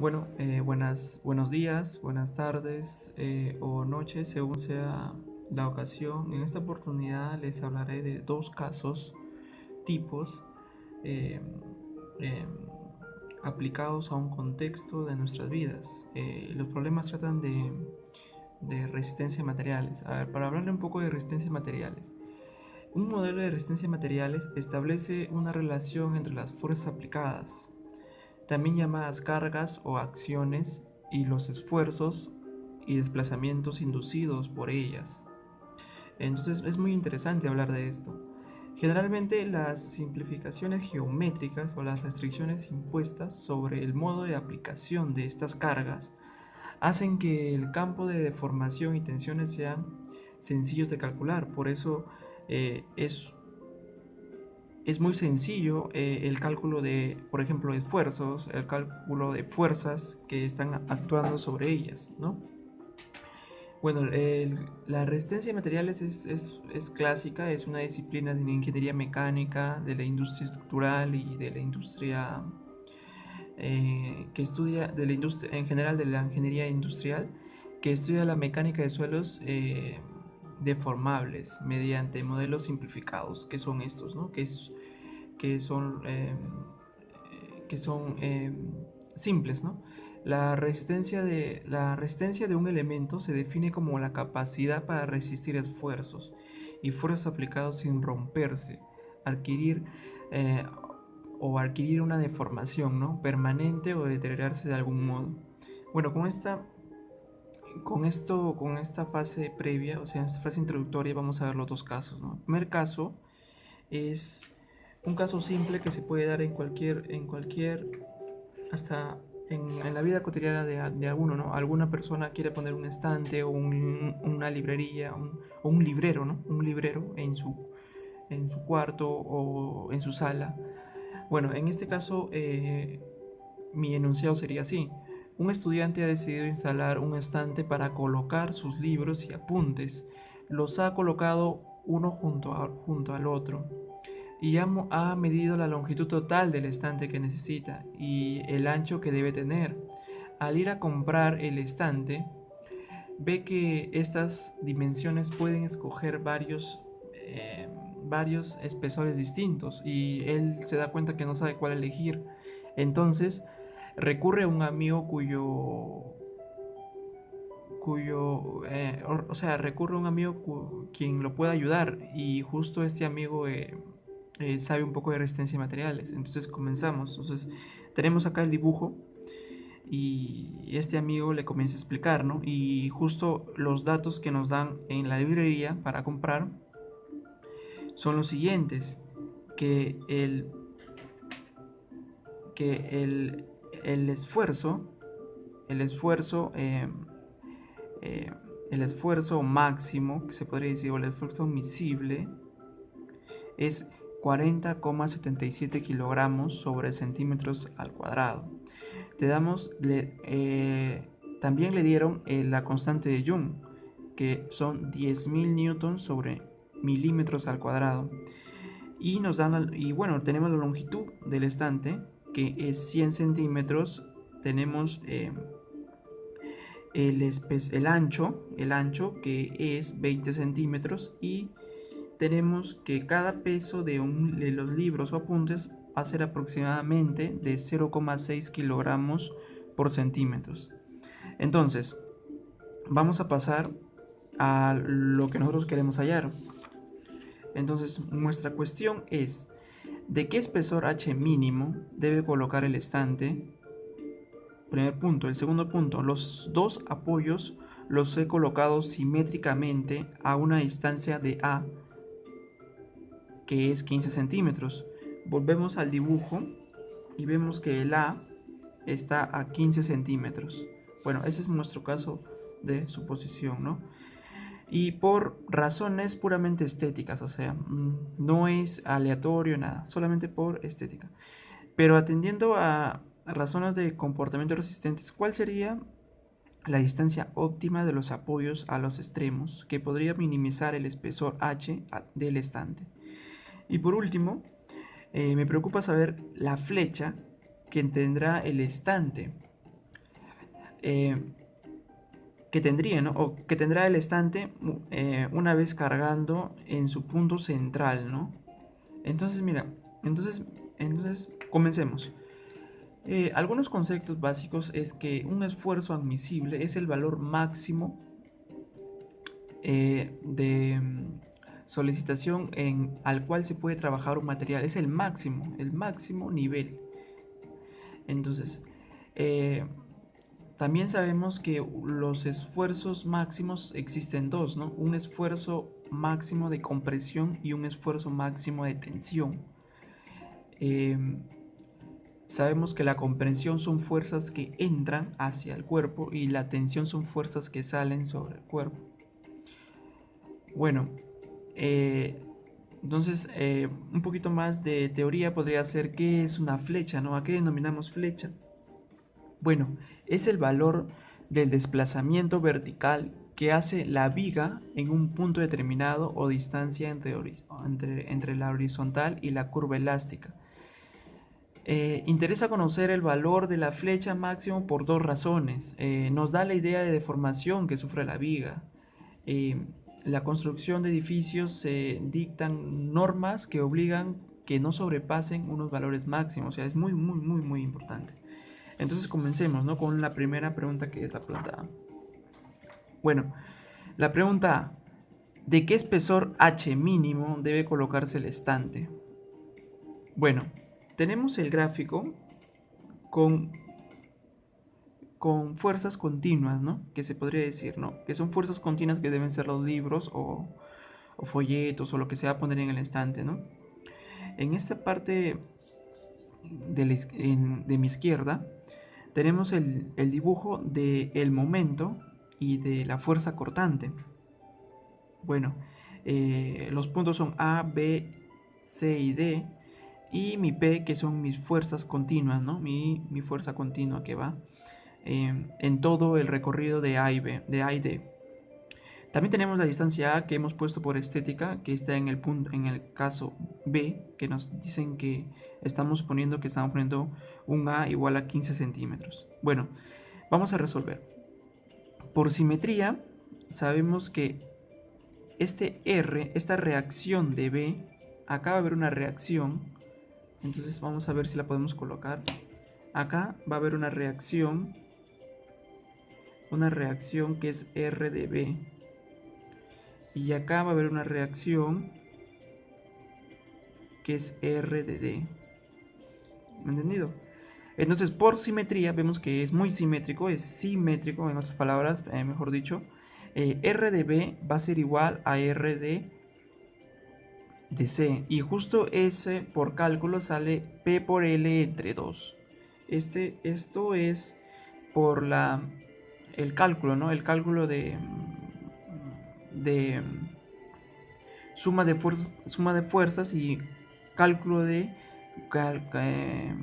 Buenos días, buenas tardes o noches, según sea la ocasión. En esta oportunidad les hablaré de dos casos, tipos, eh, eh, aplicados a un contexto de nuestras vidas. Los problemas tratan de resistencia a materiales. A ver, para hablarle un poco de resistencia a materiales. Un modelo de resistencia a materiales establece una relación entre las fuerzas aplicadas, también llamadas cargas o acciones, y los esfuerzos y desplazamientos inducidos por ellas. Entonces es muy interesante hablar de esto. Generalmente las simplificaciones geométricas o las restricciones impuestas sobre el modo de aplicación de estas cargas hacen que el campo de deformación y tensiones sean sencillos de calcular. Por eso es muy sencillo el cálculo de, por ejemplo, esfuerzos, el cálculo de fuerzas que están actuando sobre ellas, ¿no? Bueno, la resistencia de materiales es clásica, es una disciplina de la ingeniería mecánica, de la industria estructural y de la industria que estudia, de la industria en general, de la ingeniería industrial, que estudia la mecánica de suelos deformables mediante modelos simplificados, que son estos, ¿no? Que son, eh, que son simples, ¿no? La resistencia de un elemento se define como la capacidad para resistir esfuerzos y fuerzas aplicados sin romperse, adquirir eh, adquirir una deformación, ¿no? Permanente o deteriorarse de algún modo. Bueno, con esta fase previa, o sea, en esta fase introductoria, vamos a ver los dos casos, ¿no? El primer caso es un caso simple que se puede dar hasta en la vida cotidiana de alguno, ¿no? Alguna persona quiere poner un estante o una librería o un librero, ¿no? Un librero en su cuarto o en su sala. Bueno, en este caso mi enunciado sería así. Un estudiante ha decidido instalar un estante para colocar sus libros y apuntes. Los ha colocado uno junto al otro y ha medido la longitud total del estante que necesita y el ancho que debe tener. Al ir a comprar el estante, ve que estas dimensiones pueden escoger varios espesores distintos y él se da cuenta que no sabe cuál elegir. Entonces recurre a un amigo recurre a un amigo quien lo pueda ayudar, y justo este amigo sabe un poco de resistencia de materiales. Entonces comenzamos. Entonces tenemos acá el dibujo y este amigo le comienza a explicar, ¿no? Y justo los datos que nos dan en la librería para comprar son los siguientes: que el esfuerzo, el esfuerzo, eh, eh, el esfuerzo máximo, que se podría decir, o el esfuerzo miscible, es 40,77 kilogramos sobre centímetros al cuadrado. También le dieron la constante de Young, que son 10.000 newtons sobre milímetros al cuadrado. Y bueno, tenemos la longitud del estante, que es 100 centímetros. Tenemos el ancho, que es 20 centímetros. Y tenemos que cada peso de los libros o apuntes va a ser aproximadamente de 0,6 kilogramos por centímetros. Entonces, vamos a pasar a lo que nosotros queremos hallar. Entonces, nuestra cuestión es: ¿de qué espesor H mínimo debe colocar el estante? Primer punto. El segundo punto: los dos apoyos los he colocado simétricamente a una distancia de A, que es 15 centímetros. Volvemos al dibujo y vemos que el A está a 15 centímetros. Bueno, ese es nuestro caso de suposición, ¿no? Y por razones puramente estéticas, o sea, no es aleatorio, nada, solamente por estética. Pero atendiendo a razones de comportamiento resistentes, ¿cuál sería la distancia óptima de los apoyos a los extremos que podría minimizar el espesor H del estante? Y por último, me preocupa saber la flecha que tendrá el estante. que tendría, ¿no? O que tendrá el estante una vez cargando en su punto central, ¿no? Entonces, mira, entonces comencemos. Algunos conceptos básicos es que un esfuerzo admisible es el valor máximo de solicitación al cual se puede trabajar un material. Es el máximo nivel. Entonces, también sabemos que los esfuerzos máximos existen dos, ¿no? Un esfuerzo máximo de compresión y un esfuerzo máximo de tensión. Sabemos que la compresión son fuerzas que entran hacia el cuerpo y la tensión son fuerzas que salen sobre el cuerpo. Bueno, entonces un poquito más de teoría podría ser qué es una flecha, ¿no? ¿A qué denominamos flecha? Bueno, es el valor del desplazamiento vertical que hace la viga en un punto determinado o distancia entre la horizontal y la curva elástica. Interesa conocer el valor de la flecha máximo por dos razones. Nos da la idea de deformación que sufre la viga. La construcción de edificios se dictan normas que obligan que no sobrepasen unos valores máximos. O sea, es muy importante. Entonces comencemos, ¿no? Con la primera pregunta, que es la pregunta A. Bueno, la pregunta A. ¿De qué espesor H mínimo debe colocarse el estante? Bueno, tenemos el gráfico con fuerzas continuas, ¿no? Que se podría decir, ¿no? Que son fuerzas continuas que deben ser los libros o folletos o lo que se va a poner en el estante, ¿no? En esta parte de mi izquierda tenemos el dibujo del momento y de la fuerza cortante. Bueno, los puntos son A, B, C y D, y mi P, que son mis fuerzas continuas, ¿no? Mi fuerza continua que va en todo el recorrido de A y D. También tenemos la distancia A que hemos puesto por estética, que está en el caso B, que nos dicen que estamos poniendo un A igual a 15 centímetros. Bueno, vamos a resolver. Por simetría, sabemos que esta reacción de B, acá va a haber una reacción. Entonces vamos a ver si la podemos colocar. Acá va a haber una reacción que es R de B. Y acá va a haber una reacción que es R de D. ¿Entendido? Entonces, por simetría, vemos que es muy simétrico, es simétrico, en otras palabras, mejor dicho. R de B va a ser igual a R de C. Y justo ese, por cálculo, sale P por L entre 2. Esto es por el cálculo, ¿no? El cálculo de suma de fuerzas y cálculo de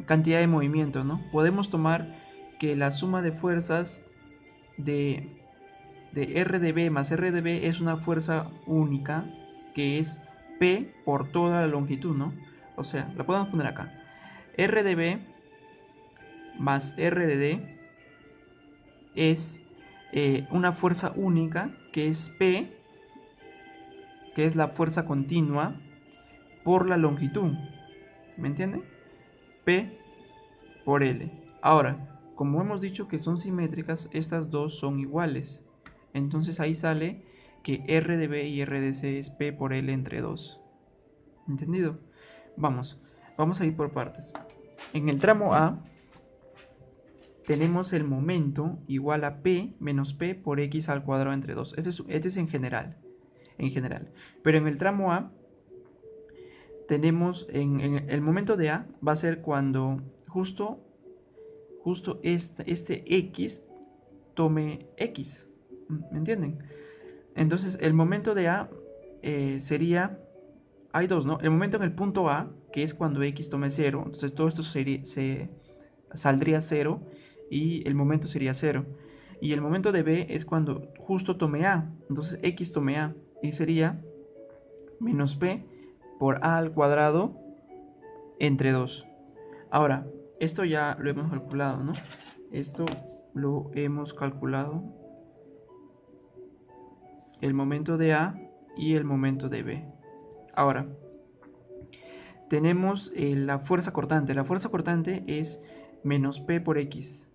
cantidad de movimientos, ¿no? Podemos tomar que la suma de fuerzas de R de B más R de B es una fuerza única que es P por toda la longitud, ¿no? O sea, la podemos poner acá. R de B más R de D es una fuerza única que es P, que es la fuerza continua por la longitud. ¿Me entienden? P por L. Ahora, como hemos dicho que son simétricas, estas dos son iguales. Entonces ahí sale que R de B y R de C es P por L entre 2. ¿Entendido? Vamos a ir por partes. En el tramo A tenemos el momento igual a P menos P por X al cuadrado entre 2. Este es en general. Pero en el tramo A tenemos en el momento de A va a ser cuando justo este X tome X. ¿Me entienden? Entonces el momento de A sería, hay dos, ¿no? El momento en el punto A, que es cuando X tome 0, entonces todo esto saldría 0 y el momento sería 0. Y el momento de B es cuando justo tome A, entonces X tome A y sería menos P por A al cuadrado entre 2. Ahora, esto ya lo hemos calculado, ¿no? Esto lo hemos calculado el momento de A y el momento de B. Ahora, tenemos la fuerza cortante. La fuerza cortante es menos P por X.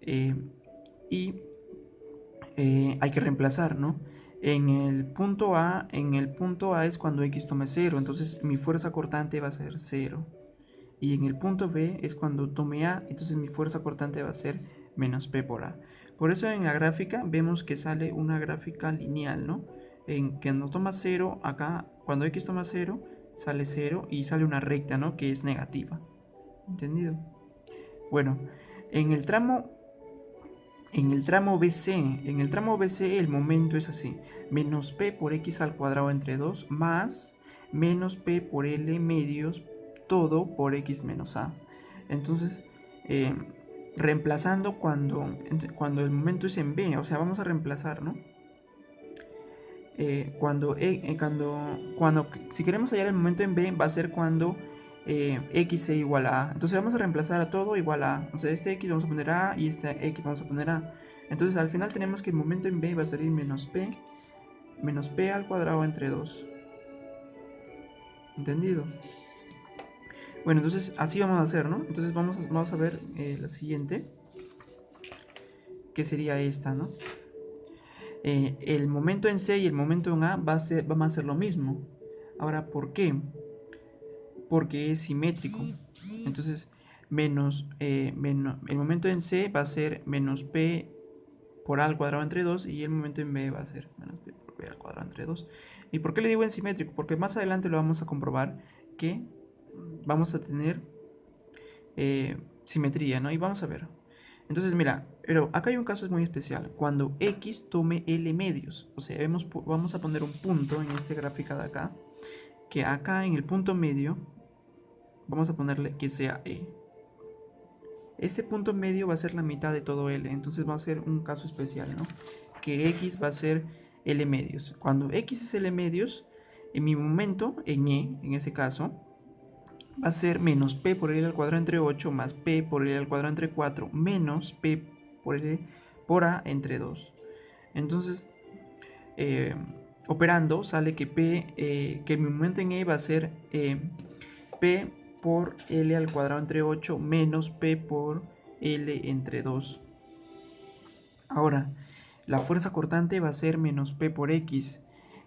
Y hay que reemplazar, ¿no? En el punto A es cuando X tome 0. Entonces mi fuerza cortante va a ser 0. Y en el punto B es cuando tome A. Entonces mi fuerza cortante va a ser menos P por A. Por eso en la gráfica vemos que sale una gráfica lineal, ¿no? En que cuando toma 0, acá, cuando X toma 0, sale 0 y sale una recta, ¿no? Que es negativa. ¿Entendido? Bueno, en el tramo BC, el momento es así: menos P por X al cuadrado entre 2 más menos P por L medios todo por X menos A. Entonces, reemplazando cuando el momento es en B, o sea, vamos a reemplazar, ¿no? Si queremos hallar el momento en B, va a ser cuando X sea igual a A. Entonces vamos a reemplazar a todo igual a A. O sea, este X vamos a poner A y este X vamos a poner A. Entonces al final tenemos que el momento en B va a salir menos P al cuadrado entre 2. ¿Entendido? Bueno, entonces así vamos a hacer, ¿no? Entonces vamos a ver la siguiente, que sería esta, ¿no? El momento en C y el momento en A van a ser lo mismo. Ahora, ¿por qué? Porque es simétrico. Entonces, el momento en C va a ser menos P por A al cuadrado entre 2 y el momento en B va a ser menos P por B al cuadrado entre 2. ¿Y por qué le digo en simétrico? Porque más adelante lo vamos a comprobar que vamos a tener simetría, ¿no? Y vamos a ver. Entonces, mira, pero acá hay un caso muy especial. Cuando X tome L medios. O sea, vamos a poner un punto en esta gráfica de acá. Que acá en el punto medio vamos a ponerle que sea E. Este punto medio va a ser la mitad de todo L. Entonces va a ser un caso especial, ¿no? Que X va a ser L medios. Cuando X es L medios, en mi momento, en E, en ese caso, va a ser menos P por L al cuadrado entre 8 más P por L al cuadrado entre 4 menos P por L por A entre 2. Entonces, operando, sale que que mi momento en E va a ser P por L al cuadrado entre 8 menos P por L entre 2. Ahora, la fuerza cortante va a ser menos P por X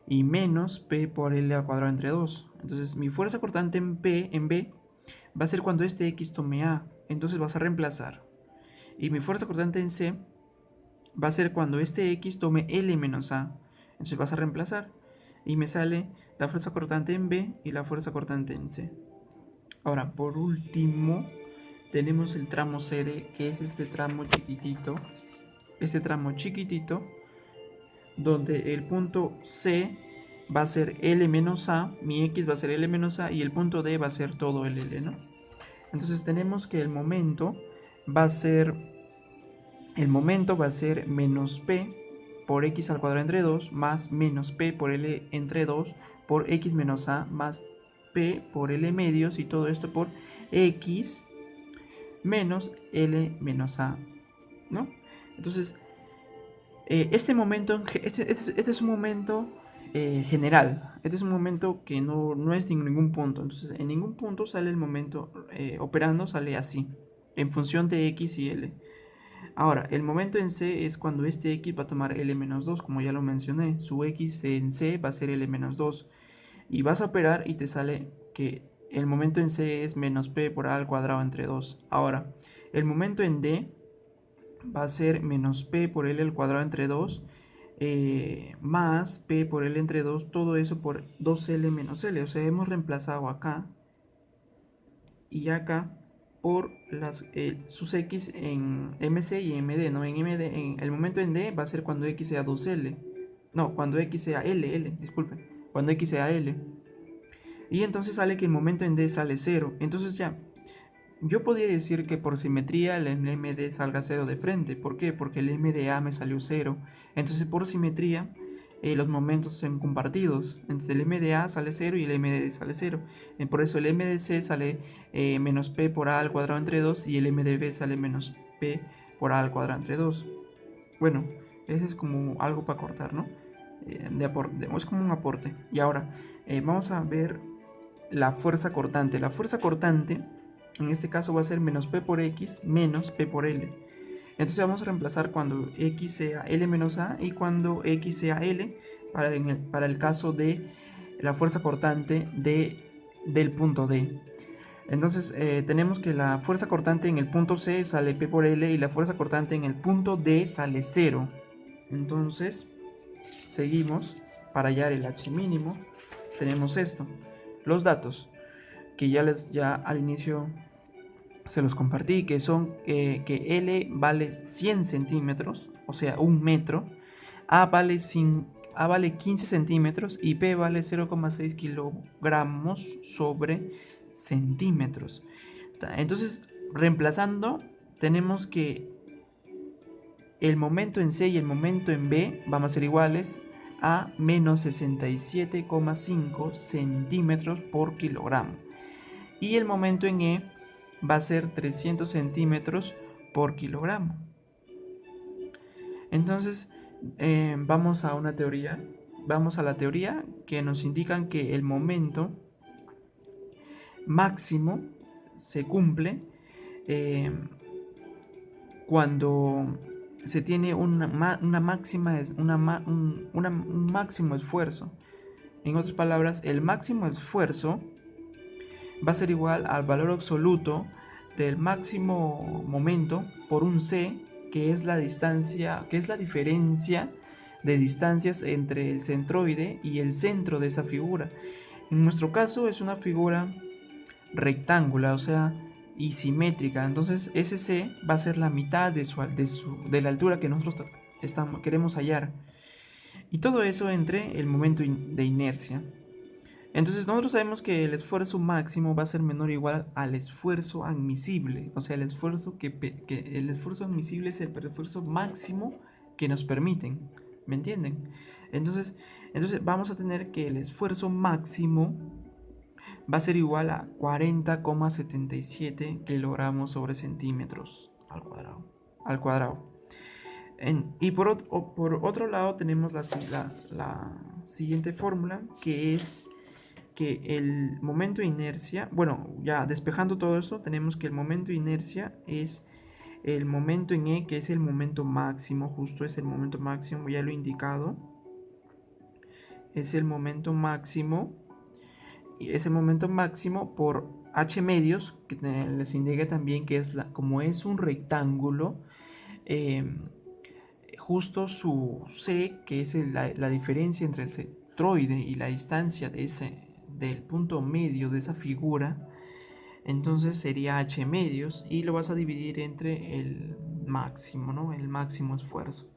y menos P por L al cuadrado entre 2. Entonces mi fuerza cortante en B va a ser cuando este X tome A. Entonces vas a reemplazar. Y mi fuerza cortante en C va a ser cuando este X tome L menos A. Entonces vas a reemplazar. Y me sale la fuerza cortante en B y la fuerza cortante en C. Ahora, por último, tenemos el tramo CD, que es este tramo chiquitito. Este tramo chiquitito, donde el punto C va a ser L menos A, mi X va a ser L menos A y el punto D va a ser todo el L, ¿no? Entonces tenemos que el momento va a ser menos P por X al cuadrado entre 2 más menos P por L entre 2 por X menos A más P por L medios y todo esto por X menos L menos A, ¿no? Entonces, este es un momento general. Este es un momento que no es en ningún punto. Entonces, en ningún punto sale el momento operando, sale así, en función de X y L. Ahora, el momento en C es cuando este X va a tomar L-2, como ya lo mencioné. Su X en C va a ser L-2. Y vas a operar y te sale que el momento en C es menos P por A al cuadrado entre 2. Ahora, el momento en D va a ser menos P por L al cuadrado entre 2 más P por L entre 2, todo eso por 2L menos L. O sea, hemos reemplazado acá y acá por sus X en MC y MD, ¿no? En MD, en el momento en D va a ser cuando X sea 2L. No, cuando X sea L, disculpen. Cuando X sea L. Y entonces sale que el momento en D sale 0. Entonces ya, yo podría decir que por simetría el MD salga 0 de frente. ¿Por qué? Porque el MDA me salió 0. Entonces por simetría los momentos son compartidos. Entonces el MDA sale 0 y el MD sale 0. Por eso el MDC sale menos P por A al cuadrado entre 2 y el MDB sale menos P por A al cuadrado entre 2. Bueno, ese es como algo para cortar, ¿no? Es como un aporte. Y ahora vamos a ver la fuerza cortante. La fuerza cortante en este caso va a ser menos P por X menos P por L. Entonces vamos a reemplazar cuando X sea L menos A y cuando X sea L para el caso de la fuerza cortante del punto D. Entonces tenemos que la fuerza cortante en el punto C sale P por L y la fuerza cortante en el punto D sale 0. Entonces seguimos para hallar el H mínimo. Tenemos esto, los datos que ya al inicio se los compartí, que son que L vale 100 centímetros, o sea, 1 metro, A vale 15 centímetros y P vale 0,6 kilogramos sobre centímetros. Entonces, reemplazando, tenemos que el momento en C y el momento en B van a ser iguales a menos 67,5 centímetros por kilogramo. Y el momento en E va a ser 300 centímetros por kilogramo. Entonces, vamos a una teoría. Vamos a la teoría que nos indican que el momento máximo se cumple cuando se tiene un máximo esfuerzo. En otras palabras, el máximo esfuerzo va a ser igual al valor absoluto del máximo momento por un c, que es la distancia, que es la diferencia de distancias entre el centroide y el centro de esa figura. En nuestro caso es una figura rectangular, o sea, y simétrica. Entonces ese c va a ser la mitad de la altura que nosotros queremos hallar. Y todo eso entre el momento de inercia. Entonces nosotros sabemos que el esfuerzo máximo va a ser menor o igual al esfuerzo admisible. O sea, el esfuerzo el esfuerzo admisible es el esfuerzo máximo que nos permiten. ¿Me entienden? Entonces vamos a tener que el esfuerzo máximo va a ser igual a 40,77 kilogramos sobre centímetros al cuadrado. Y por otro lado tenemos la siguiente fórmula, que es que el momento de inercia, bueno, ya despejando todo esto, tenemos que el momento de inercia es el momento en E, que es el momento máximo, justo es el momento máximo, ya lo he indicado, es el momento máximo, y es el momento máximo por H medios, que les indica también que es como es un rectángulo, justo su C, que es la diferencia entre el centroide y la distancia del punto medio de esa figura, entonces sería H medios y lo vas a dividir entre el máximo, ¿no? El máximo esfuerzo.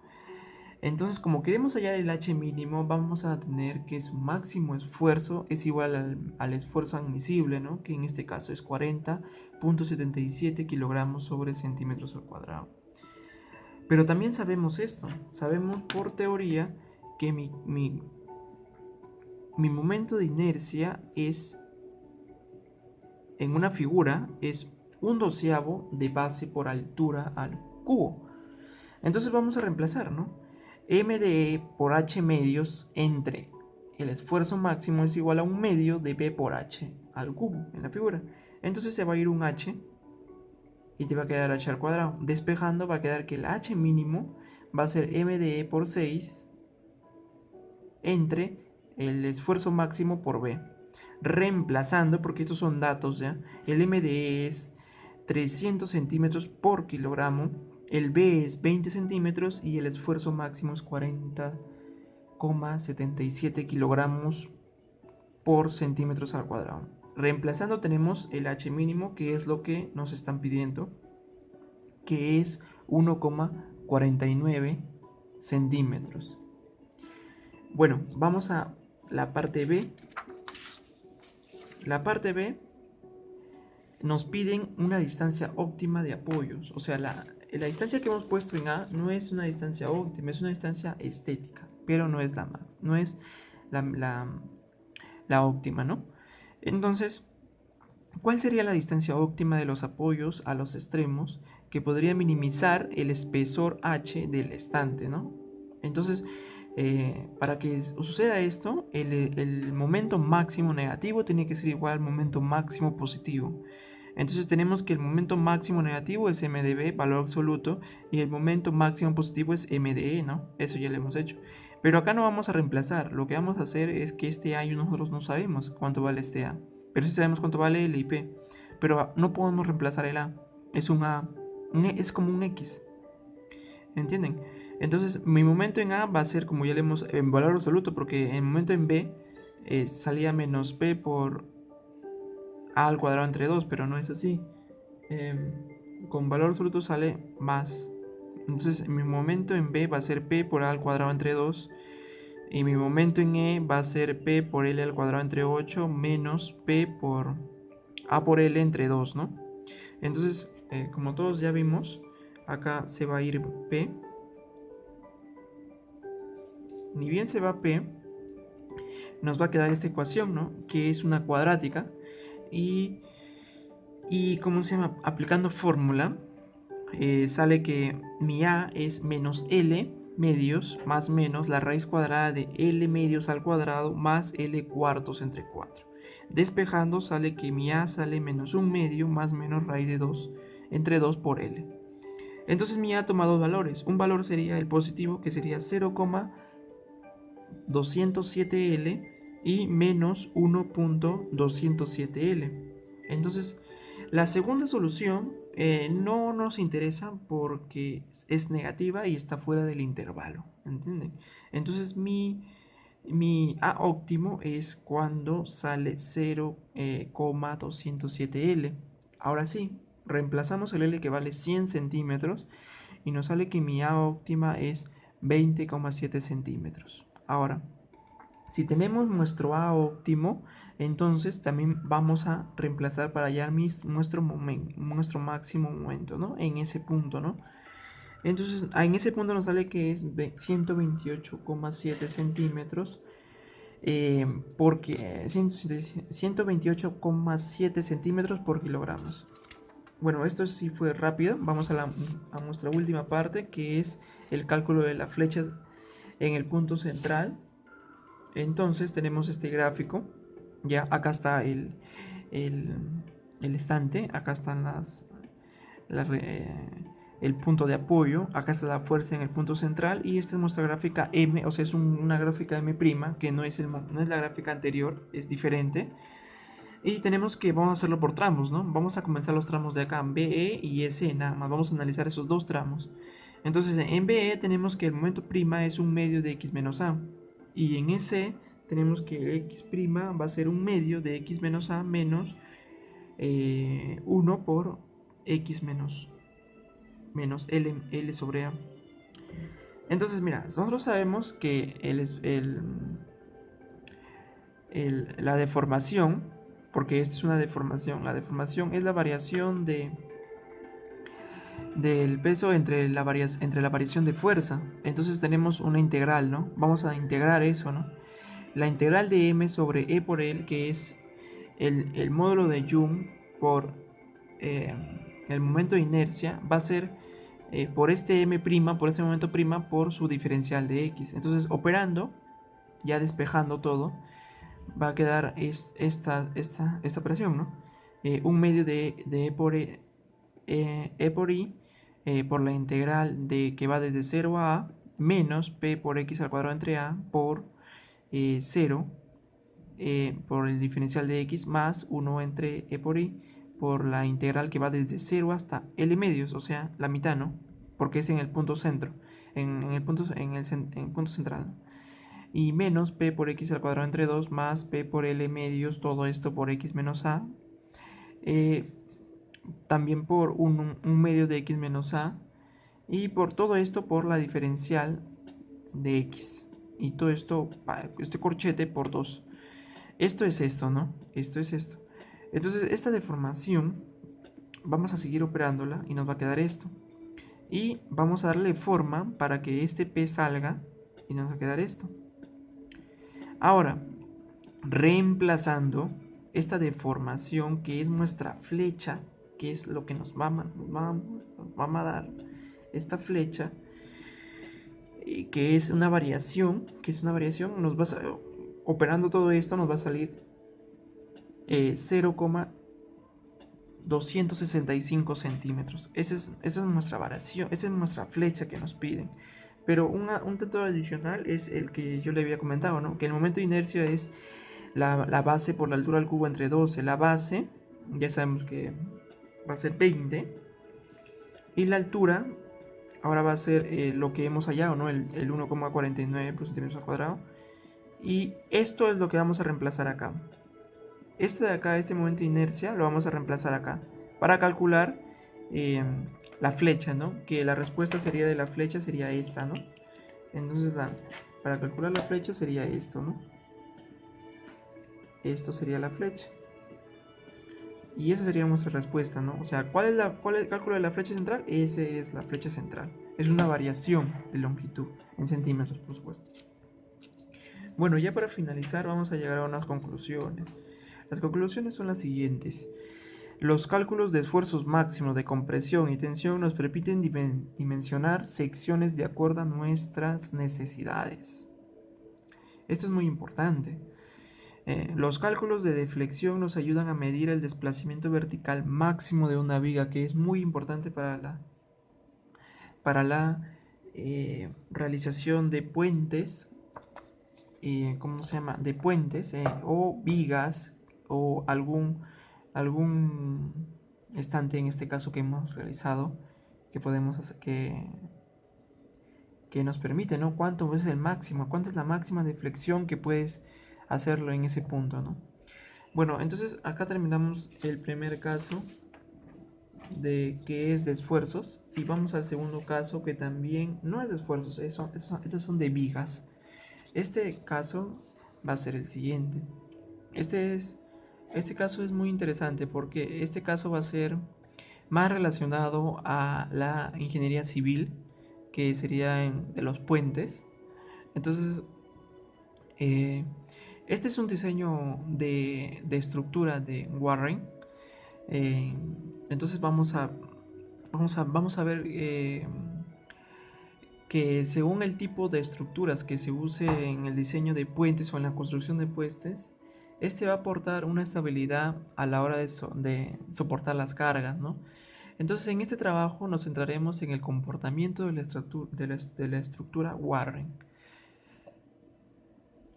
Entonces, como queremos hallar el H mínimo, vamos a tener que su máximo esfuerzo es igual al esfuerzo admisible, ¿no? Que en este caso es 40,77 kilogramos sobre centímetros al cuadrado. Pero también sabemos esto, sabemos por teoría que mi momento de inercia es, en una figura, es 1/12 de base por altura al cubo. Entonces vamos a reemplazar, ¿no? M de E por H medios entre el esfuerzo máximo es igual a 1 medio de B por H al cubo en la figura. Entonces se va a ir un H y te va a quedar H al cuadrado. Despejando va a quedar que el H mínimo va a ser M de E por 6 entre el esfuerzo máximo por B. Reemplazando, porque estos son datos ya, el M de E es 300 centímetros por kilogramo, el B es 20 centímetros y el esfuerzo máximo es 40,77 kilogramos por centímetros al cuadrado. Reemplazando tenemos el H mínimo, que es lo que nos están pidiendo, que es 1,49 centímetros. Bueno, vamos a la parte B. La parte B nos piden una distancia óptima de apoyos. O sea, la distancia que hemos puesto en A no es una distancia óptima, es una distancia estética, pero no es la óptima, ¿no? Entonces, ¿cuál sería la distancia óptima de los apoyos a los extremos que podría minimizar el espesor H del estante, ¿no? Entonces, para que suceda esto, el momento máximo negativo tiene que ser igual al momento máximo positivo. Entonces tenemos que el momento máximo negativo es m de b, valor absoluto, y el momento máximo positivo es m de e, ¿no? Eso ya lo hemos hecho. Pero acá no vamos a reemplazar, lo que vamos a hacer es que este a y nosotros no sabemos cuánto vale este a, pero sí sabemos cuánto vale el y p, pero no podemos reemplazar el a, es un a, es como un x, ¿entienden? Entonces mi momento en a va a ser, como ya leemos, en valor absoluto, porque en el momento en b salía menos p por a al cuadrado entre 2, pero no es así. Con valor absoluto sale más. Entonces mi momento en b va a ser p por a al cuadrado entre 2. Y mi momento en e va a ser p por l al cuadrado entre 8 menos p por a por l entre 2, ¿no? Entonces, como todos ya vimos, acá se va a ir p. Ni bien se va p, nos va a quedar esta ecuación, ¿no? Que es una cuadrática. Y ¿cómo se llama? Aplicando fórmula, sale que mi a es menos l medios más menos la raíz cuadrada de l medios al cuadrado más l cuartos entre 4. Despejando sale que mi a sale menos 1 medio más menos raíz de 2 entre 2 por l. Entonces mi a toma dos valores. Un valor sería el positivo, que sería 0,207L y menos 1,207L. Entonces, la segunda solución no nos interesa porque es negativa y está fuera del intervalo, ¿entienden? Entonces, mi A óptimo es cuando sale 0,207L. Ahora sí, reemplazamos el L que vale 100 centímetros y nos sale que mi A óptima es 20,7 centímetros. Ahora, si tenemos nuestro A óptimo, entonces también vamos a reemplazar para hallar nuestro máximo momento, ¿no? En ese punto, ¿no? Entonces, en ese punto nos sale que es 128,7 centímetros, porque 128,7 centímetros por kilogramos. Bueno, esto sí fue rápido. Vamos a nuestra última parte, que es el cálculo de la flecha en el punto central. Entonces tenemos este gráfico. Ya acá está el estante. Acá están el punto de apoyo. Acá está la fuerza en el punto central. Y esta es nuestra gráfica M. O sea, es una gráfica M', que no es la gráfica anterior. Es diferente. Y tenemos que, vamos a hacerlo por tramos, ¿no? Vamos a comenzar los tramos de acá, BE y SE, nada más. Vamos a analizar esos dos tramos. Entonces, en BE tenemos que el momento prima es un medio de x menos a. Y en SE tenemos que x prima va a ser un medio de x menos a menos 1 por x menos L sobre a. Entonces, mira, nosotros sabemos que la deformación, porque esta es una deformación, la deformación es la variación del peso entre la variación de fuerza. Entonces tenemos una integral, ¿no? Vamos a integrar eso, ¿no? La integral de m sobre e por l, que es el módulo de Young por el momento de inercia, va a ser por este m', por este momento prima, por su diferencial de x. Entonces, operando, ya despejando todo, va a quedar esta operación, ¿no? Un medio de e por i por la integral de que va desde 0 a menos p por x al cuadrado entre a por 0 por el diferencial de x más 1 entre e por i por la integral que va desde 0 hasta l medios, o sea, la mitad, ¿no? Porque es en el punto centro, en el punto central, ¿no? Y menos p por x al cuadrado entre 2 más p por l medios, todo esto por x menos a, también por un medio de x menos a, y por todo esto por la diferencial de x, y todo esto, este corchete por 2. Esto es esto, ¿no? Esto es esto. Entonces esta deformación vamos a seguir operándola y nos va a quedar esto. Y vamos a darle forma para que este p salga y nos va a quedar esto. Ahora, reemplazando esta deformación que es nuestra flecha, que es lo que nos va va a dar esta flecha, que es una variación, operando todo esto nos va a salir 0,265 centímetros. Esa es nuestra variación, esa es nuestra flecha que nos piden. Pero un dato adicional es el que yo le había comentado, ¿no? Que el momento de inercia es la base por la altura del cubo entre 12. La base, ya sabemos que va a ser 20. Y la altura, ahora va a ser lo que hemos hallado, ¿no? El 1,49 por centímetros al cuadrado. Y esto es lo que vamos a reemplazar acá. Este de acá, este momento de inercia, lo vamos a reemplazar acá. Para calcular la flecha, ¿no? Que la respuesta sería de la flecha sería esta, ¿no? Entonces para calcular la flecha sería esto, ¿no? Esto sería la flecha. Y esa sería nuestra respuesta, ¿no? O sea, ¿cuál es el cálculo de la flecha central? Esa es la flecha central. Es una variación de longitud, en centímetros, por supuesto. Bueno, ya para finalizar vamos a llegar a unas conclusiones. Las conclusiones son las siguientes. Los cálculos de esfuerzos máximos de compresión y tensión nos permiten dimensionar secciones de acuerdo a nuestras necesidades. Esto es muy importante. Los cálculos de deflexión nos ayudan a medir el desplazamiento vertical máximo de una viga, que es muy importante para la realización de puentes, ¿cómo se llama? De puentes o vigas o algún estante, en este caso que hemos realizado, que podemos hacer, que nos permite, ¿no? ¿Cuánto es el máximo? ¿Cuánto es la máxima deflexión que puedes hacerlo en ese punto, ¿no? Bueno, entonces acá terminamos el primer caso que es de esfuerzos, y vamos al segundo caso, que también no es de esfuerzos, estos son de vigas. Este caso va a ser el siguiente. Este caso es muy interesante porque este caso va a ser más relacionado a la ingeniería civil, que sería de los puentes. Entonces, este es un diseño de estructura de Warren. Entonces vamos a ver que según el tipo de estructuras que se use en el diseño de puentes o en la construcción de puentes, este va a aportar una estabilidad a la hora de soportar las cargas, ¿no? Entonces en este trabajo nos centraremos en el comportamiento de la estructura Warren,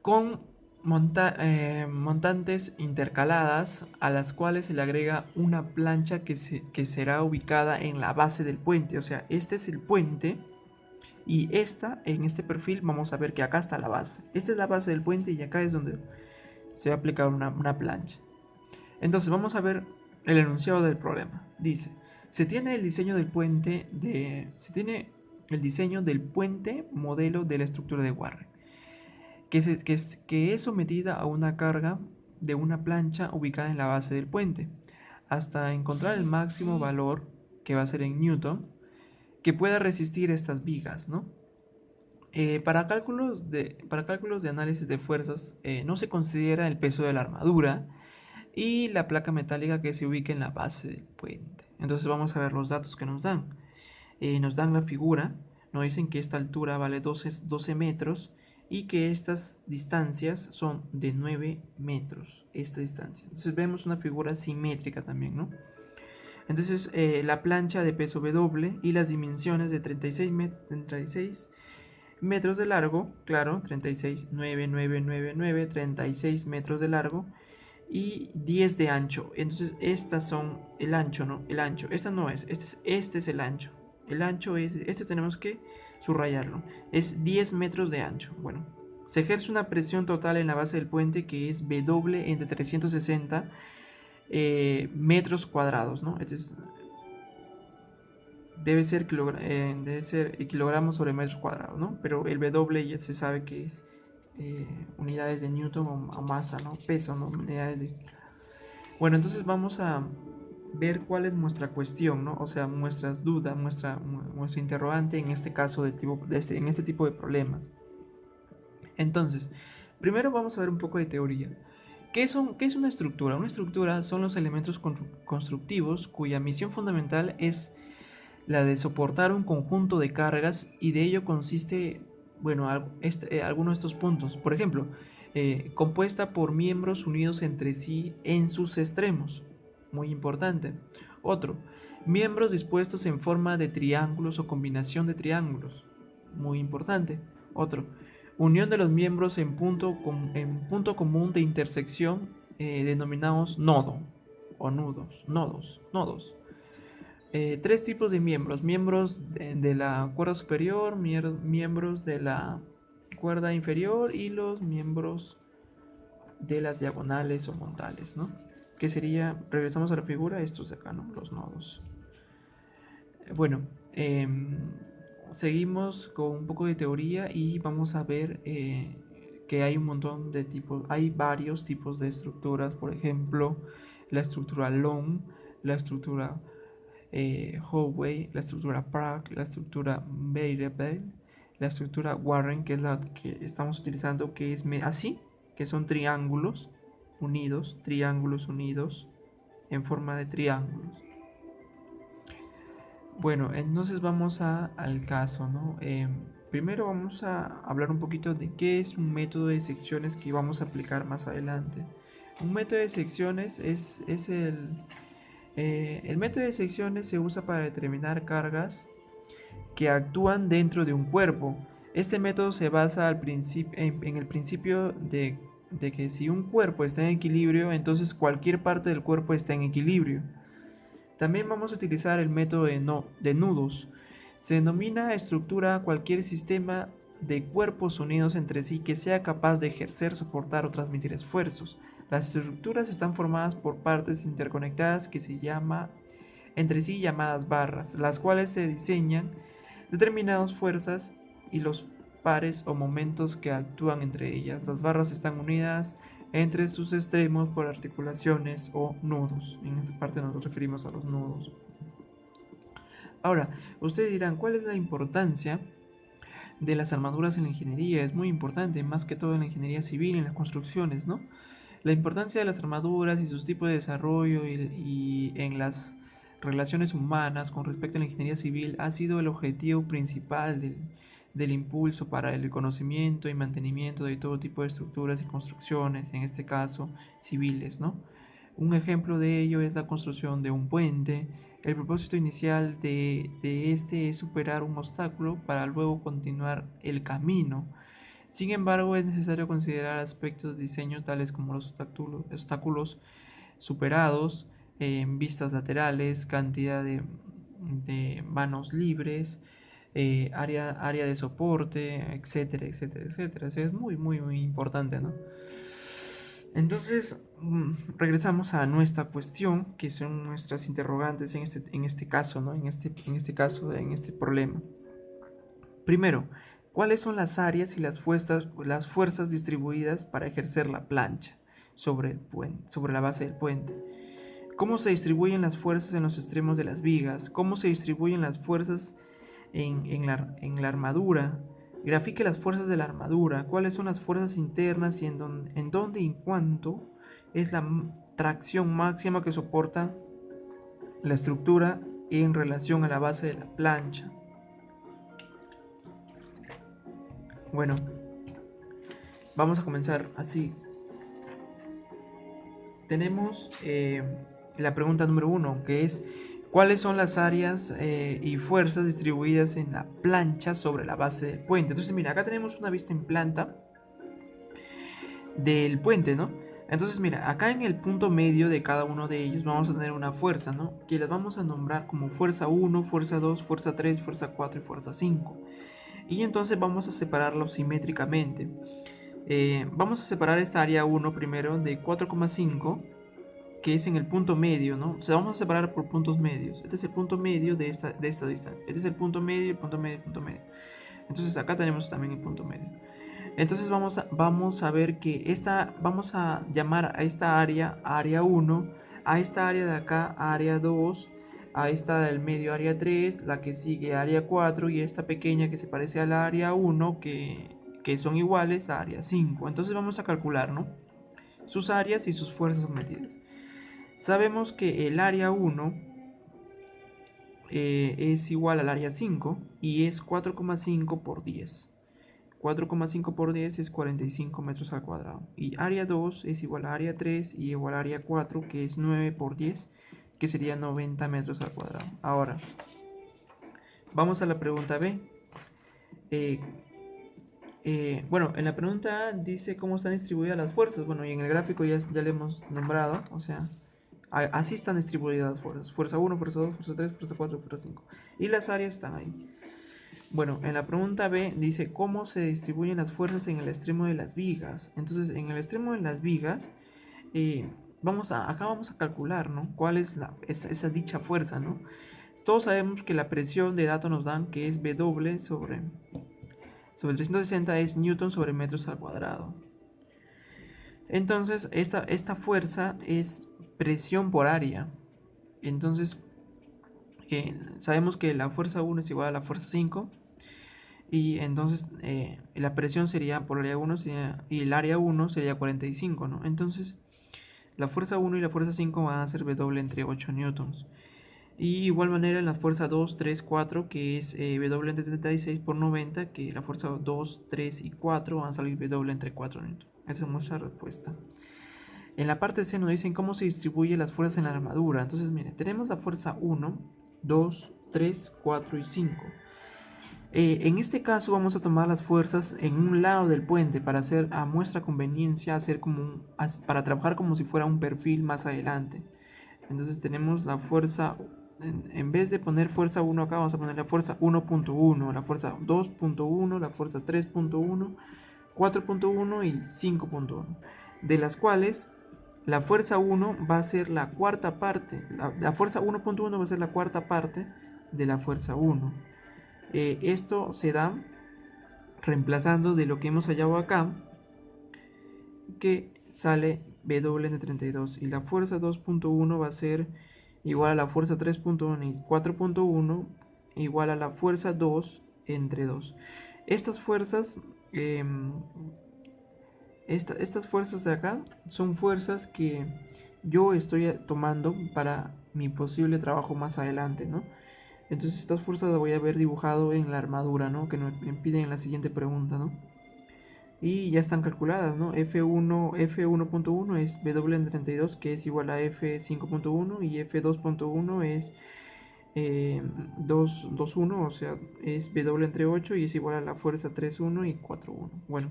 con montantes intercaladas a las cuales se le agrega una plancha que será ubicada en la base del puente. O sea, este es el puente y en este perfil vamos a ver que acá está la base. Esta es la base del puente y acá es donde se va a aplicar una plancha. Entonces vamos a ver el enunciado del problema. Dice, se tiene el diseño del puente modelo de la estructura de Warren, que es sometida a una carga de una plancha ubicada en la base del puente, hasta encontrar el máximo valor, que va a ser en Newton, que pueda resistir estas vigas, ¿no? Para cálculos de análisis de fuerzas, no se considera el peso de la armadura y la placa metálica que se ubica en la base del puente. Entonces vamos a ver los datos que nos dan. Nos dan la figura, nos dicen que esta altura vale 12 metros y que estas distancias son de 9 metros, esta distancia. Entonces vemos una figura simétrica también, ¿no? Entonces la plancha de peso W y las dimensiones de 36 metros de largo, claro, 36, 9, 9, 9, 9, 36 metros de largo y 10 de ancho. Entonces estas son el ancho, ¿no? El ancho, esta no es, este es el ancho. El ancho es, este tenemos que subrayarlo, es 10 metros de ancho. Bueno, se ejerce una presión total en la base del puente que es W entre 360 metros cuadrados, ¿no? Entonces, debe ser kilogramos sobre metros cuadrados, ¿no? Pero el W ya se sabe que es unidades de Newton o masa, ¿no? Peso, ¿no? Unidades de... Bueno, entonces vamos a ver cuál es nuestra cuestión, ¿no? O sea, nuestras dudas, nuestra interrogante en este caso en este tipo de problemas. Entonces, primero vamos a ver un poco de teoría. ¿Qué es una estructura? Una estructura son los elementos constructivos cuya misión fundamental es la de soportar un conjunto de cargas, y de ello consiste, bueno, algunos de estos puntos. Por ejemplo, compuesta por miembros unidos entre sí en sus extremos. Muy importante. Otro, miembros dispuestos en forma de triángulos o combinación de triángulos. Muy importante. Otro, unión de los miembros en punto común de intersección, denominados nodo o nodos. Tres tipos de miembros: miembros de la cuerda superior, miembros de la cuerda inferior y los miembros de las diagonales o montales, ¿no? Que sería, regresamos a la figura, estos de acá, ¿no? Los nodos. Bueno, seguimos con un poco de teoría y vamos a ver que hay un montón de tipos, hay varios tipos de estructuras. Por ejemplo, la estructura Long, la estructura Holloway, la estructura Pratt, la estructura Beirable, la estructura Warren, que es la que estamos utilizando, que es así, que son triángulos unidos en forma de triángulos. Bueno, entonces vamos al caso, ¿no? Primero vamos a hablar un poquito de qué es un método de secciones que vamos a aplicar más adelante. Un método de secciones es el método de secciones se usa para determinar cargas que actúan dentro de un cuerpo. Este método se basa en el principio de que si un cuerpo está en equilibrio, entonces cualquier parte del cuerpo está en equilibrio. También vamos a utilizar el método de nudos. Se denomina estructura a cualquier sistema de cuerpos unidos entre sí que sea capaz de ejercer, soportar o transmitir esfuerzos. Las estructuras están formadas por partes interconectadas que se llama entre sí llamadas barras, las cuales se diseñan determinadas fuerzas y los pares o momentos que actúan entre ellas. Las barras están unidas entre sus extremos por articulaciones o nudos. En esta parte nos referimos a los nudos. Ahora, ustedes dirán, ¿cuál es la importancia de las armaduras en la ingeniería? Es muy importante, más que todo en la ingeniería civil, en las construcciones, ¿no? La importancia de las armaduras y sus tipos de desarrollo y en las relaciones humanas con respecto a la ingeniería civil ha sido el objetivo principal del impulso para el conocimiento y mantenimiento de todo tipo de estructuras y construcciones, en este caso civiles, ¿no? Un ejemplo de ello es la construcción de un puente. El propósito inicial de este es superar un obstáculo para luego continuar el camino. Sin embargo, es necesario considerar aspectos de diseño tales como los obstáculos superados, vistas laterales, cantidad de manos libres, área de soporte, etcétera, etcétera, etcétera. Eso es muy, muy, muy importante, ¿no? Entonces, regresamos a nuestra cuestión, que son nuestras interrogantes en este caso, ¿no? En este problema. Primero, ¿cuáles son las áreas y las fuerzas distribuidas para ejercer la plancha sobre la base del puente? ¿Cómo se distribuyen las fuerzas en los extremos de las vigas? ¿Cómo se distribuyen las fuerzas en la armadura? Grafique las fuerzas de la armadura. ¿Cuáles son las fuerzas internas y en dónde y en cuánto es la tracción máxima que soporta la estructura en relación a la base de la plancha? Bueno, vamos a comenzar así. Tenemos la pregunta número 1, que es: ¿cuáles son las áreas y fuerzas distribuidas en la plancha sobre la base del puente? Entonces, mira, acá tenemos una vista en planta del puente, ¿no? Entonces, mira, acá en el punto medio de cada uno de ellos vamos a tener una fuerza, ¿no? Que las vamos a nombrar como fuerza 1, fuerza 2, fuerza 3, fuerza 4 y fuerza 5. Y entonces vamos a separarlos simétricamente. Vamos a separar esta área 1 primero de 4,5, que es en el punto medio, ¿no? O sea, vamos a separar por puntos medios. Este es el punto medio de esta distancia. Este es el punto medio, el punto medio, el punto medio. Entonces acá tenemos también el punto medio. Entonces vamos a ver que vamos a llamar a esta área 1, a esta área de acá área 2, a esta del medio área 3, la que sigue área 4 y esta pequeña que se parece a la área 1 que son iguales a área 5. Entonces vamos a calcular, ¿no?, sus áreas y sus fuerzas sometidas. Sabemos que el área 1 es igual al área 5 y es 4,5 por 10. 4,5 por 10 es 45 metros al cuadrado. Y área 2 es igual a área 3 y igual a área 4, que es 9 por 10, que sería 90 metros al cuadrado. Ahora, vamos a la pregunta B. Bueno, en la pregunta A dice cómo están distribuidas las fuerzas. Bueno, y en el gráfico ya le hemos nombrado, o sea, así están distribuidas las fuerzas. Fuerza 1, fuerza 2, fuerza 3, fuerza 4, fuerza 5. Y las áreas están ahí. Bueno, en la pregunta B dice cómo se distribuyen las fuerzas en el extremo de las vigas. Entonces, en el extremo de las vigas, acá vamos a calcular, ¿no? ¿Cuál es esa dicha fuerza, ¿no? Todos sabemos que la presión de datos nos dan que es W sobre 360 es Newton sobre metros al cuadrado. Entonces, esta fuerza es presión por área. Entonces, sabemos que la fuerza 1 es igual a la fuerza 5. Y entonces la presión sería por área 1 y el área 1 sería 45, ¿no? Entonces, la fuerza 1 y la fuerza 5 van a ser W entre 8 newtons. Y igual manera en la fuerza 2, 3, 4, que es W entre 36 por 90, que la fuerza 2, 3 y 4 van a salir W entre 4 newtons. Esa es nuestra respuesta. En la parte C nos dicen cómo se distribuyen las fuerzas en la armadura. Entonces, miren, tenemos la fuerza 1, 2, 3, 4 y 5. En este caso vamos a tomar las fuerzas en un lado del puente para hacer a nuestra conveniencia, para trabajar como si fuera un perfil más adelante. Entonces tenemos la fuerza, en vez de poner fuerza 1 acá, vamos a poner la fuerza 1.1, la fuerza 2.1, la fuerza 3.1, 4.1 y 5.1, de las cuales la fuerza 1 va a ser la cuarta parte, la fuerza 1.1 va a ser la cuarta parte de la fuerza 1. Esto se da reemplazando de lo que hemos hallado acá, que sale W entre 32, y la fuerza 2.1 va a ser igual a la fuerza 3.1 y 4.1 igual a la fuerza 2 entre 2. Estas fuerzas, estas fuerzas de acá son fuerzas que yo estoy tomando para mi posible trabajo más adelante, ¿no? Entonces estas fuerzas las voy a ver dibujado en la armadura, ¿no? Que me piden en la siguiente pregunta, ¿no? Y ya están calculadas, ¿no? F1.1 es W en 32, que es igual a F5.1, y F2.1 es 2.1, o sea, es W entre 8 y es igual a la fuerza 3.1 y 4.1. Bueno,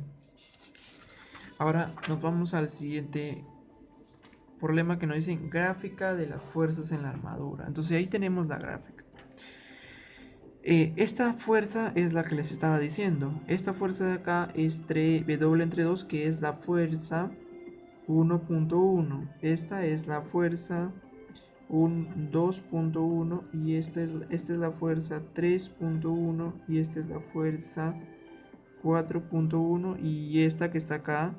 ahora nos vamos al siguiente problema que nos dicen gráfica de las fuerzas en la armadura. Entonces ahí tenemos la gráfica. Esta fuerza es la que les estaba diciendo. Esta fuerza de acá es W entre 2, que es la fuerza 1.1. Esta es la fuerza 2.1 y esta es la fuerza 3.1 y esta es la fuerza 4.1 y esta que está acá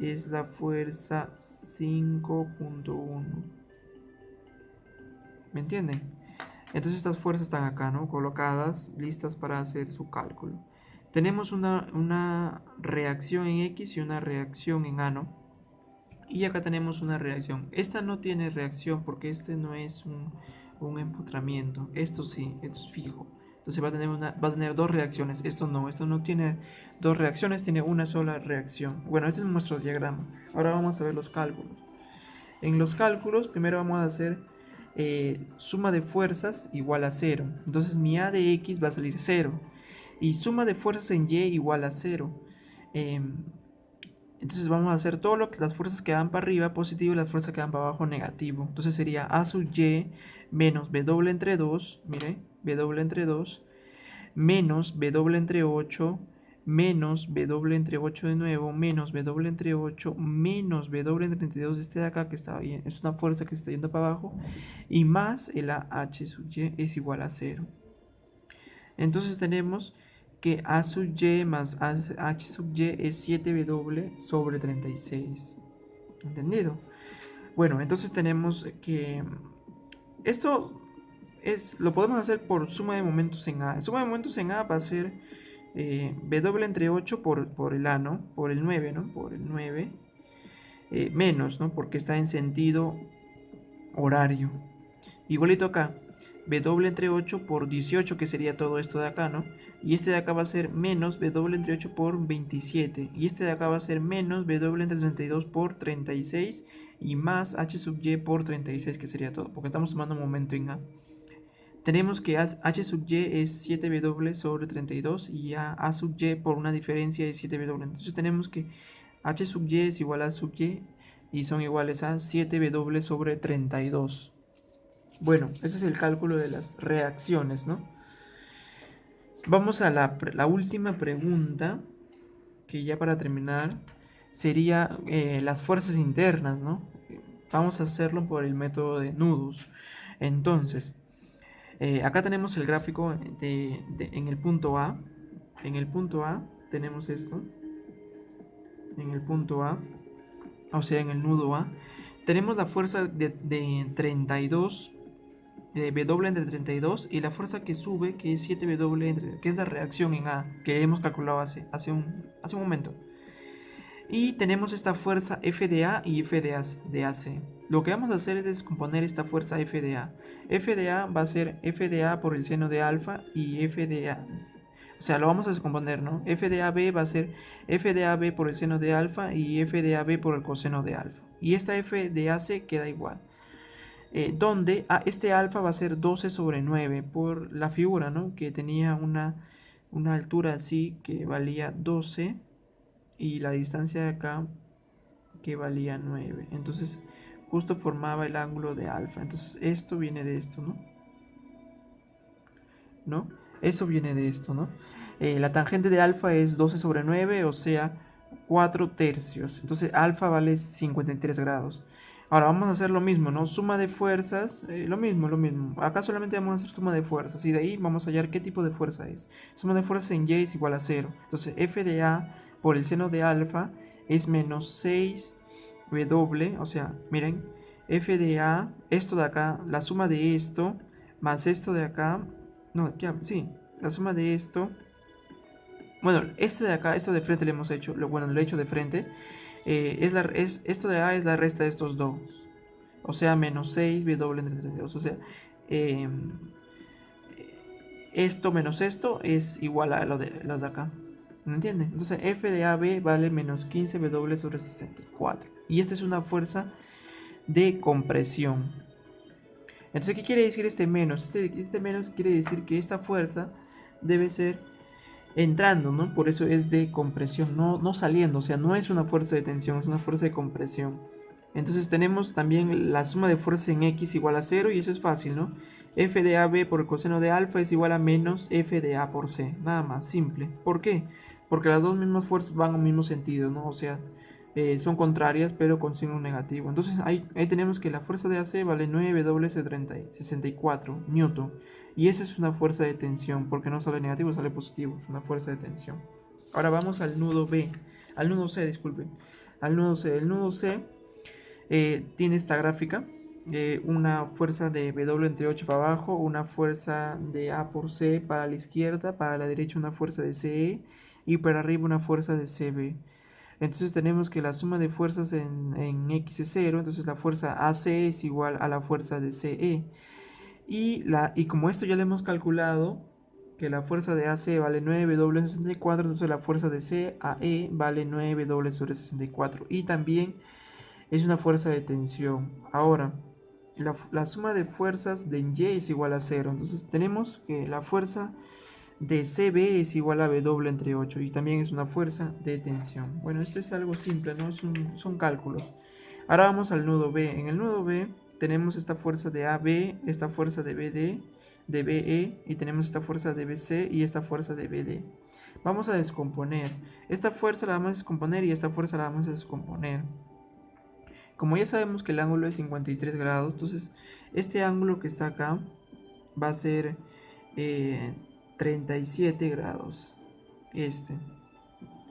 es la fuerza 5.1. ¿Me entienden? Entonces estas fuerzas están acá, ¿no? Colocadas, listas para hacer su cálculo. Tenemos una reacción en X y una reacción en A, ¿no? Y acá tenemos una reacción. Esta no tiene reacción porque este no es un empotramiento. Esto sí, esto es fijo. Entonces va a tener dos reacciones. Esto no tiene dos reacciones, tiene una sola reacción. Bueno, este es nuestro diagrama. Ahora vamos a ver los cálculos. En los cálculos, primero vamos a hacer suma de fuerzas igual a 0. Entonces mi A de X va a salir 0. Y suma de fuerzas en Y igual a 0. Entonces vamos a hacer todo lo que las fuerzas que van para arriba positivo y las fuerzas que van para abajo negativo. Entonces sería A sub Y menos W entre 2, mire, W entre 2, menos W entre 8, menos W entre 8 de nuevo, menos W entre 8, menos W entre 32 de este de acá que está bien, es una fuerza que se está yendo para abajo, y más el AH sub Y es igual a 0. Entonces tenemos que A sub Y más H sub Y es 7W sobre 36. ¿Entendido? Bueno, entonces tenemos que esto lo podemos hacer por suma de momentos en A. Suma de momentos en A va a ser W entre 8 por el A, ¿no? Por el 9, ¿no? Por el 9. Menos, ¿no? Porque está en sentido horario. Igualito acá. W entre 8 por 18, que sería todo esto de acá, ¿no? Y este de acá va a ser menos W entre 8 por 27. Y este de acá va a ser menos W entre 32 por 36 y más H sub Y por 36, que sería todo, porque estamos tomando un momento en A. Tenemos que H sub Y es 7W sobre 32 y A sub Y por una diferencia de 7W. Entonces tenemos que H sub Y es igual a sub Y y son iguales a 7W sobre 32. Bueno, ese es el cálculo de las reacciones, ¿no? Vamos a la última pregunta, que ya para terminar sería las fuerzas internas, ¿no? Vamos a hacerlo por el método de nudos. Entonces, acá tenemos el gráfico en el punto A. En el punto A tenemos esto. En el punto A, o sea, en el nudo A, tenemos la fuerza de 32 W entre 32 y la fuerza que sube, que es 7W, que es la reacción en A, que hemos calculado hace un momento. Y tenemos esta fuerza F de A y F de AC. Lo que vamos a hacer es descomponer esta fuerza F de A. F de A va a ser F de A por el seno de alfa y F de A. O sea, lo vamos a descomponer, ¿no? F de AB va a ser F de AB por el seno de alfa y F de AB por el coseno de alfa. Y esta F de AC queda igual. Donde este alfa va a ser 12 sobre 9 por la figura, ¿no? Que tenía una altura así que valía 12 y la distancia de acá que valía 9. Entonces justo formaba el ángulo de alfa. Entonces esto viene de esto, ¿no? Eso viene de esto, ¿no? La tangente de alfa es 12 sobre 9, o sea, 4 tercios. Entonces alfa vale 53 grados. Ahora vamos a hacer lo mismo, ¿no? Suma de fuerzas, lo mismo. Acá solamente vamos a hacer suma de fuerzas y de ahí vamos a hallar qué tipo de fuerza es. Suma de fuerzas en Y es igual a 0. Entonces F de A por el seno de alfa es menos 6W, o sea, miren, F de A, esto de acá, la suma de esto, más esto de acá, no, sí, la suma de esto, bueno, este de acá, esto de frente lo hemos hecho, lo he hecho de frente, esto de A es la resta de estos dos, o sea, menos 6W entre 32, o sea, esto menos esto es igual a lo de acá, ¿me entienden? Entonces F de AB vale menos 15W sobre 64, y esta es una fuerza de compresión. Entonces, ¿qué quiere decir este menos? Este menos quiere decir que esta fuerza debe ser entrando, ¿no? Por eso es de compresión, no saliendo, o sea, no es una fuerza de tensión, es una fuerza de compresión. Entonces tenemos también la suma de fuerzas en X igual a 0 y eso es fácil, ¿no? F de AB por el coseno de alfa es igual a menos F de A por C, nada más, simple. ¿Por qué? Porque las dos mismas fuerzas van al mismo sentido, ¿no? O sea, son contrarias pero con signo negativo. Entonces ahí tenemos que la fuerza de AC vale 9W64 newton. Y eso es una fuerza de tensión, porque no sale negativo, sale positivo, es una fuerza de tensión. Ahora vamos al nudo B, al nudo C, disculpen. Al nudo C, el nudo C tiene esta gráfica, una fuerza de W entre 8 para abajo, una fuerza de A por C para la izquierda, para la derecha una fuerza de CE y para arriba una fuerza de CB. Entonces tenemos que la suma de fuerzas en X es 0, entonces la fuerza AC es igual a la fuerza de CE. Y como esto ya lo hemos calculado, que la fuerza de AC vale 9W64, entonces la fuerza de CAE vale 9W sobre 64. Y también es una fuerza de tensión. Ahora, la suma de fuerzas de Y es igual a 0. Entonces tenemos que la fuerza de CB es igual a W entre 8 y también es una fuerza de tensión. Bueno, esto es algo simple, ¿no? Son cálculos. Ahora vamos al nudo B. En el nudo B tenemos esta fuerza de AB, esta fuerza de BD, de BE y tenemos esta fuerza de BC y esta fuerza de BD. Vamos a descomponer. Esta fuerza la vamos a descomponer y esta fuerza la vamos a descomponer. Como ya sabemos que el ángulo es 53 grados, entonces este ángulo que está acá va a ser 37 grados.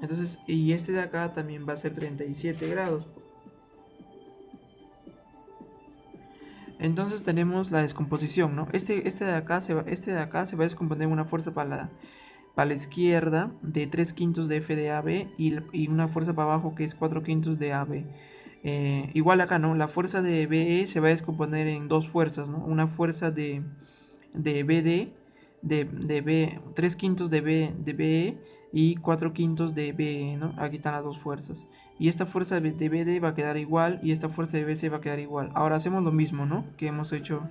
Entonces, y este de acá también va a ser 37 grados. Entonces tenemos la descomposición, ¿no? Este de acá se va a descomponer en una fuerza para la izquierda de 3 quintos de F de AB y una fuerza para abajo que es 4 quintos de AB. Igual acá, ¿no? La fuerza de BE se va a descomponer en dos fuerzas, ¿no? Una fuerza de de BD, de B, 3 quintos de BE y 4 quintos de BE, ¿no? Aquí están las dos fuerzas. Y esta fuerza de BD va a quedar igual y esta fuerza de BC va a quedar igual. Ahora hacemos lo mismo, ¿no? Que hemos hecho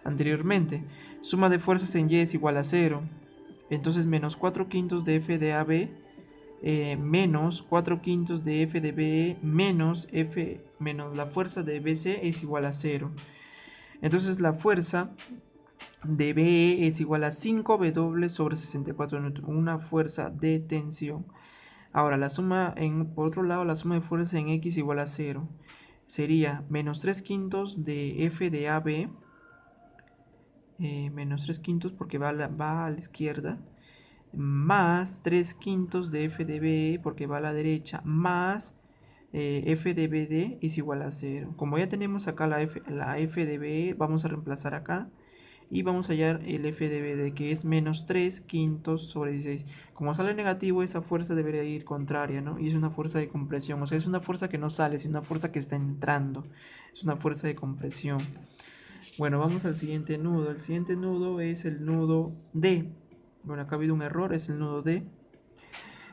anteriormente. Suma de fuerzas en Y es igual a 0. Entonces menos 4 quintos de F de AB menos 4 quintos de F de BE menos F menos la fuerza de BC es igual a 0. Entonces la fuerza de BE es igual a 5W sobre 64 N, una fuerza de tensión. Ahora, por otro lado, la suma de fuerzas en X igual a 0. Sería menos 3 quintos de F de AB, menos 3 quintos porque va a la izquierda, más 3 quintos de F de BE porque va a la derecha, más F de BD es igual a 0. Como ya tenemos acá la F de BE, vamos a reemplazar acá y vamos a hallar el F de BD, que es menos 3 quintos sobre 16. Como sale negativo, esa fuerza debería ir contraria, ¿no? Y es una fuerza de compresión, o sea, es una fuerza que no sale, es una fuerza que está entrando, es una fuerza de compresión. Bueno, vamos al siguiente nudo. El siguiente nudo es el nudo D. Bueno, acá ha habido un error, es el nudo D.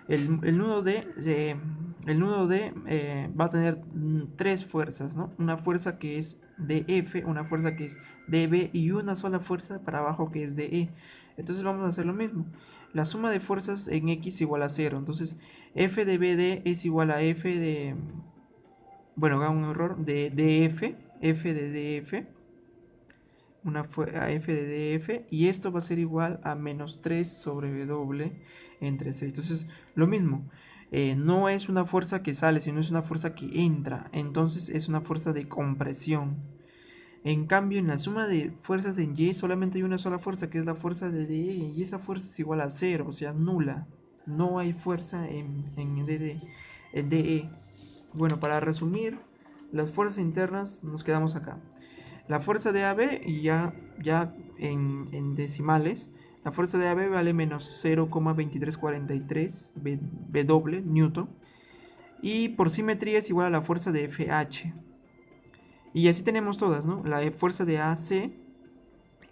El nudo D, va a tener tres fuerzas, ¿no? Una fuerza que es DF, una fuerza que es DB y una sola fuerza para abajo que es DE. Entonces vamos a hacer lo mismo. La suma de fuerzas en X igual a 0. Entonces F de BD es igual a F de... Bueno, haga un error de DF, F de DF, a F de DF, y esto va a ser igual a menos 3 sobre W entre 6. Entonces, lo mismo, no es una fuerza que sale, sino es una fuerza que entra. Entonces, es una fuerza de compresión. En cambio, en la suma de fuerzas en Y solamente hay una sola fuerza, que es la fuerza de DE, y esa fuerza es igual a 0, o sea, nula. No hay fuerza en DE. Bueno, para resumir, las fuerzas internas nos quedamos acá. La fuerza de AB, y ya en decimales, la fuerza de AB vale menos 0,2343 W newton. Y por simetría es igual a la fuerza de FH. Y así tenemos todas, ¿no? La fuerza de AC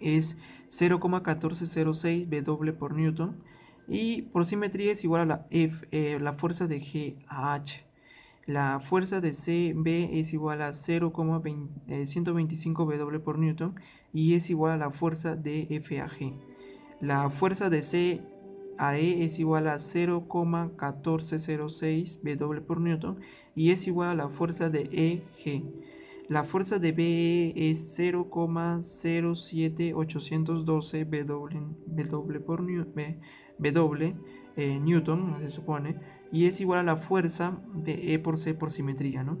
es 0,1406 W por newton. Y por simetría es igual a la fuerza de GH. La fuerza de CB es igual a 0,125 W por newton y es igual a la fuerza de FAG. La fuerza de CAE es igual a 0,1406 W por newton y es igual a la fuerza de EG. La fuerza de BE es 0,07812 W por newton, se supone, y es igual a la fuerza de E por C por simetría, ¿no?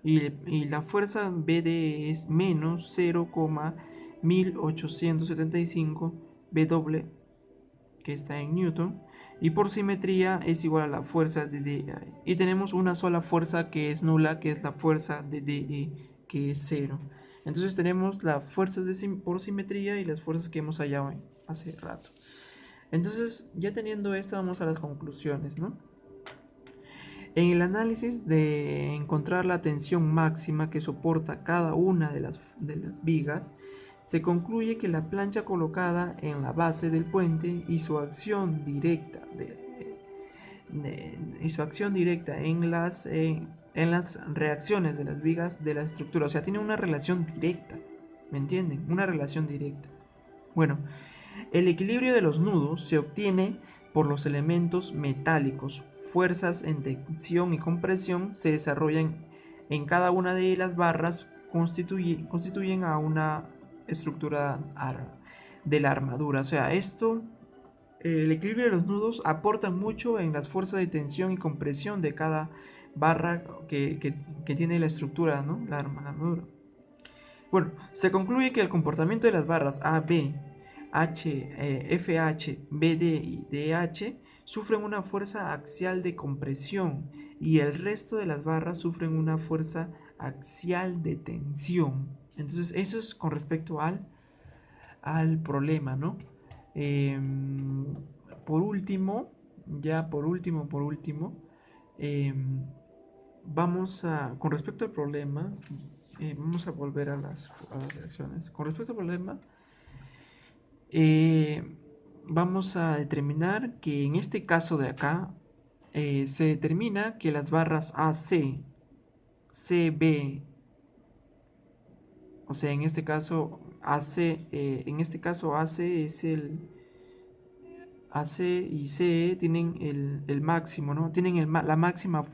Y la fuerza BD es menos 0,1875 W, que está en newton, y por simetría es igual a la fuerza de DE. Y tenemos una sola fuerza que es nula, que es la fuerza de DE, que es 0. Entonces tenemos las fuerzas por simetría y las fuerzas que hemos hallado hace rato. Entonces, ya teniendo esto, vamos a las conclusiones, ¿no? En el análisis de encontrar la tensión máxima que soporta cada una de las vigas, se concluye que la plancha colocada en la base del puente y su acción directa, en las reacciones de las vigas de la estructura, o sea, tiene una relación directa, ¿me entienden? Una relación directa. Bueno, el equilibrio de los nudos se obtiene por los elementos metálicos. Fuerzas en tensión y compresión se desarrollan en cada una de las barras, constituyen a una estructura de la armadura. O sea, el equilibrio de los nudos aporta mucho en las fuerzas de tensión y compresión de cada barra que tiene la estructura, ¿no? La armadura. Bueno, se concluye que el comportamiento de las barras A, B, FH, BD y DH sufren una fuerza axial de compresión y el resto de las barras sufren una fuerza axial de tensión. Entonces, eso es con respecto al problema, ¿no? Por último, con respecto al problema, vamos a volver a las reacciones. Con respecto al problema, Eh, Vamos a determinar que en este caso de acá se determina que las barras AC, CB, o sea, en este caso AC, AC es el AC y CE tienen el máximo, ¿no? Tienen la máxima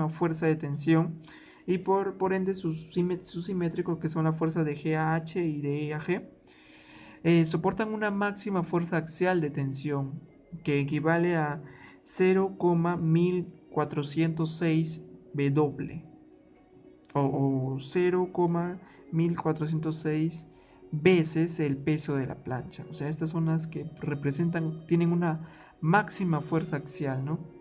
fuerza de tensión y por ende sus simétricos, que son las fuerzas de GAH y de EAG, soportan una máxima fuerza axial de tensión que equivale a 0,1406 W o 0,1406 veces el peso de la plancha. O sea, estas son las que tienen una máxima fuerza axial, ¿no?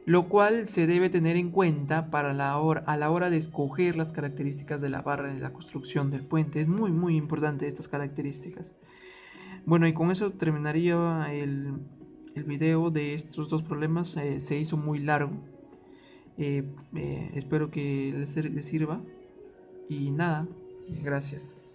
Lo cual se debe tener en cuenta a la hora de escoger las características de la barra en la construcción del puente. Es muy importante estas características. Bueno, y con eso terminaría el video de estos dos problemas. Se hizo muy largo. Espero que les sirva. Y nada, gracias.